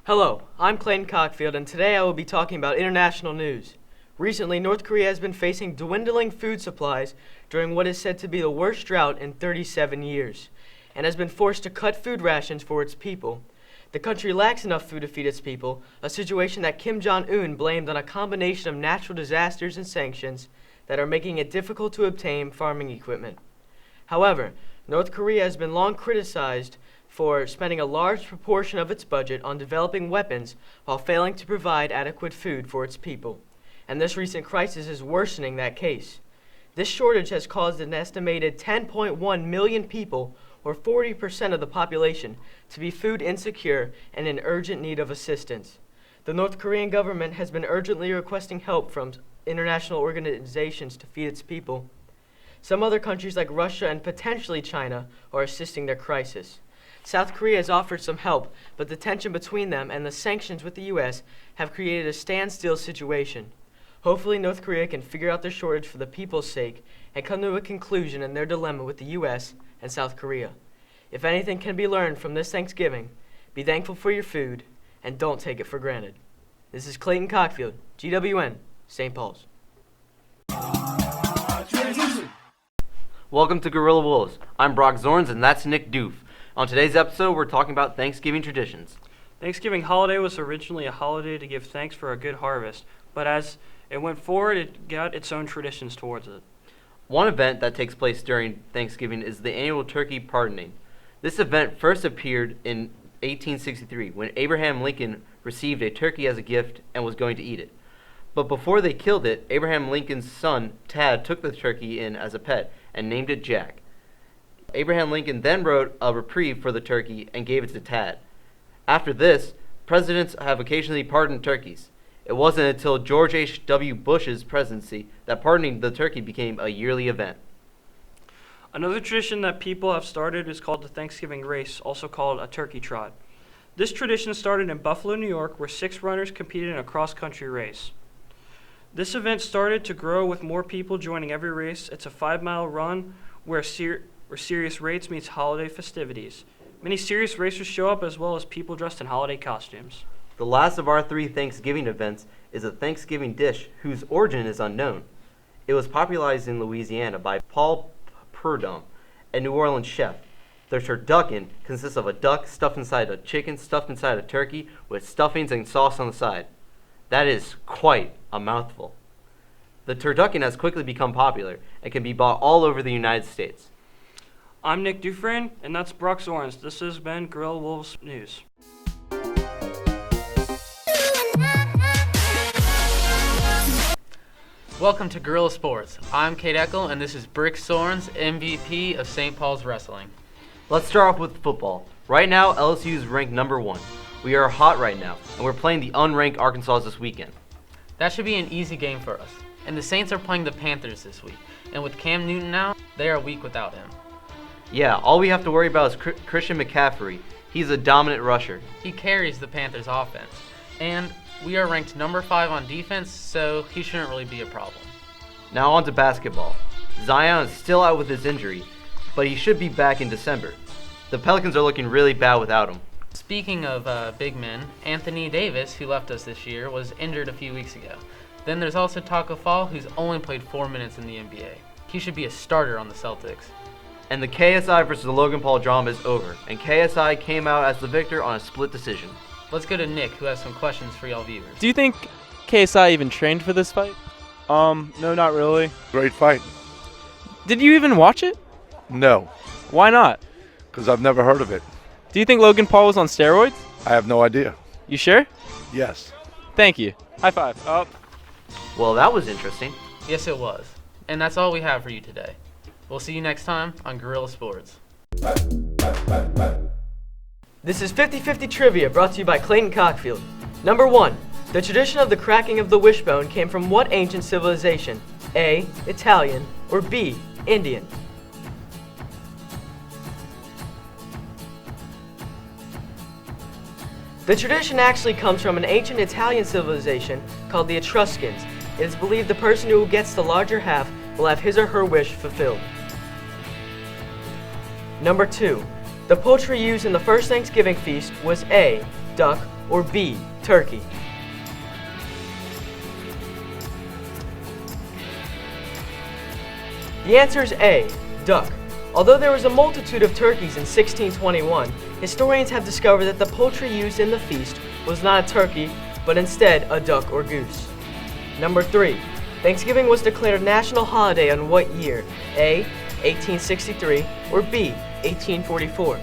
Hello, I'm Clayton Cockfield, and today I will be talking about international news. Recently, North Korea has been facing dwindling food supplies during what is said to be the worst drought in 37 years, and has been forced to cut food rations for its people. The country lacks enough food to feed its people, a situation that Kim Jong-un blamed on a combination of natural disasters and sanctions that are making it difficult to obtain farming equipment. However, North Korea has been long criticized for spending a large proportion of its budget on developing weapons while failing to provide adequate food for its people. And this recent crisis is worsening that case. This shortage has caused an estimated 10.1 million people, or 40% of the population, to be food insecure and in urgent need of assistance. The North Korean government has been urgently requesting help from international organizations to feed its people. Some other countries like Russia and potentially China are assisting their crisis. South Korea has offered some help, but the tension between them and the sanctions with the U.S. have created a standstill situation. Hopefully, North Korea can figure out their shortage for the people's sake and come to a conclusion in their dilemma with the U.S. and South Korea. If anything can be learned from this Thanksgiving, be thankful for your food and don't take it for granted. This is Clayton Cockfield, GWN, St. Paul's. Welcome to Guerrilla Wolves. I'm Brock Zorns and that's Nick Doof. On today's episode, we're talking about Thanksgiving traditions. Thanksgiving holiday was originally a holiday to give thanks for a good harvest, but as it went forward, it got its own traditions towards it. One event that takes place during Thanksgiving is the annual turkey pardoning. This event first appeared in 1863 when Abraham Lincoln received a turkey as a gift and was going to eat it. But before they killed it, Abraham Lincoln's son, Tad, took the turkey in as a pet and named it Jack. Abraham Lincoln then wrote a reprieve for the turkey and gave it to Tad. After this, presidents have occasionally pardoned turkeys. It wasn't until George H.W. Bush's presidency that pardoning the turkey became a yearly event. Another tradition that people have started is called the Thanksgiving race, also called a turkey trot. This tradition started in Buffalo, New York, where 6 runners competed in a cross-country race. This event started to grow with more people joining every race. It's a 5-mile run where serious rates meets holiday festivities. Many serious racers show up as well as people dressed in holiday costumes. The last of our 3 Thanksgiving events is a Thanksgiving dish whose origin is unknown. It was popularized in Louisiana by Paul Prudhomme, a New Orleans chef. The turducken consists of a duck stuffed inside a chicken stuffed inside a turkey with stuffings and sauce on the side. That is quite a mouthful. The turducken has quickly become popular and can be bought all over the United States. I'm Nick Dufresne, and that's Brock Zorns. This has been Guerrilla Wolves News. Welcome to Guerrilla Sports. I'm Kate Eckel, and this is Brick Zorns, MVP of St. Paul's Wrestling. Let's start off with football. Right now, LSU is ranked number 1. We are hot right now, and we're playing the unranked Arkansas this weekend. That should be an easy game for us. And the Saints are playing the Panthers this week. And with Cam Newton out, they are weak without him. Yeah, all we have to worry about is Christian McCaffrey. He's a dominant rusher. He carries the Panthers' offense. And we are ranked number 5 on defense, so he shouldn't really be a problem. Now on to basketball. Zion is still out with his injury, but he should be back in December. The Pelicans are looking really bad without him. Speaking of big men, Anthony Davis, who left us this year, was injured a few weeks ago. Then there's also Taco Fall, who's only played 4 minutes in the NBA. He should be a starter on the Celtics. And the KSI versus the Logan Paul drama is over, and KSI came out as the victor on a split decision. Let's go to Nick, who has some questions for y'all viewers. Do you think KSI even trained for this fight? No, not really. Great fight. Did you even watch it? No, Why not? because I've never heard of it. Do you think Logan Paul was on steroids? I have no idea. You sure? Yes. Thank you. High five. Up. Well, that was interesting. Yes, it was. And that's all we have for you today. We'll see you next time on Guerrilla Sports. This is 50-50 Trivia brought to you by Clayton Cockfield. Number 1. The tradition of the cracking of the wishbone came from what ancient civilization? A. Italian, or B. Indian? The tradition actually comes from an ancient Italian civilization called the Etruscans. It is believed the person who gets the larger half will have his or her wish fulfilled. Number 2. The poultry used in the first Thanksgiving feast was A. Duck or B, turkey? The answer is A, duck. Although there was a multitude of turkeys in 1621, historians have discovered that the poultry used in the feast was not a turkey, but instead a duck or goose. Number 3. Thanksgiving was declared a national holiday on what year? A, 1863, or B, 1844?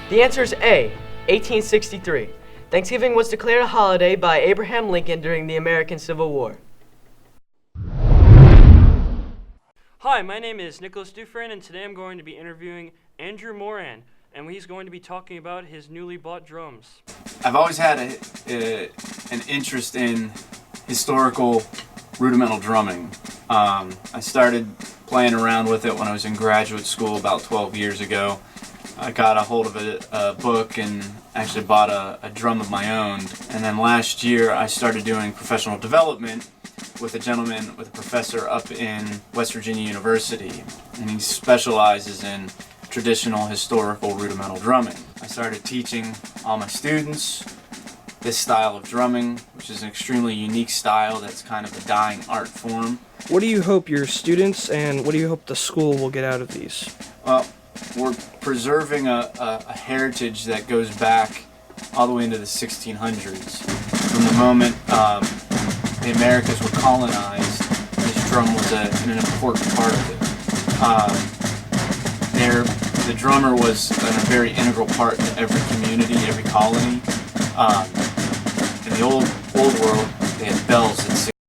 The answer is A, 1863. Thanksgiving was declared a holiday by Abraham Lincoln during the American Civil War. Hi, my name is Nicholas Dufresne, and today I'm going to be interviewing Andrew Moran, and he's going to be talking about his newly bought drums. I've always had an interest in historical rudimental drumming. I started playing around with it when I was in graduate school about 12 years ago. I got a hold of a book and actually bought a drum of my own. And then last year I started doing professional development with a professor up in West Virginia University. And he specializes in traditional historical rudimental drumming. I started teaching all my students this style of drumming, which is an extremely unique style that's kind of a dying art form. What do you hope your students and what do you hope the school will get out of these? Well, we're preserving a heritage that goes back all the way into the 1600s. From the moment the Americas were colonized, this drum was an important part of it. The drummer was a very integral part to every community, every colony. In the old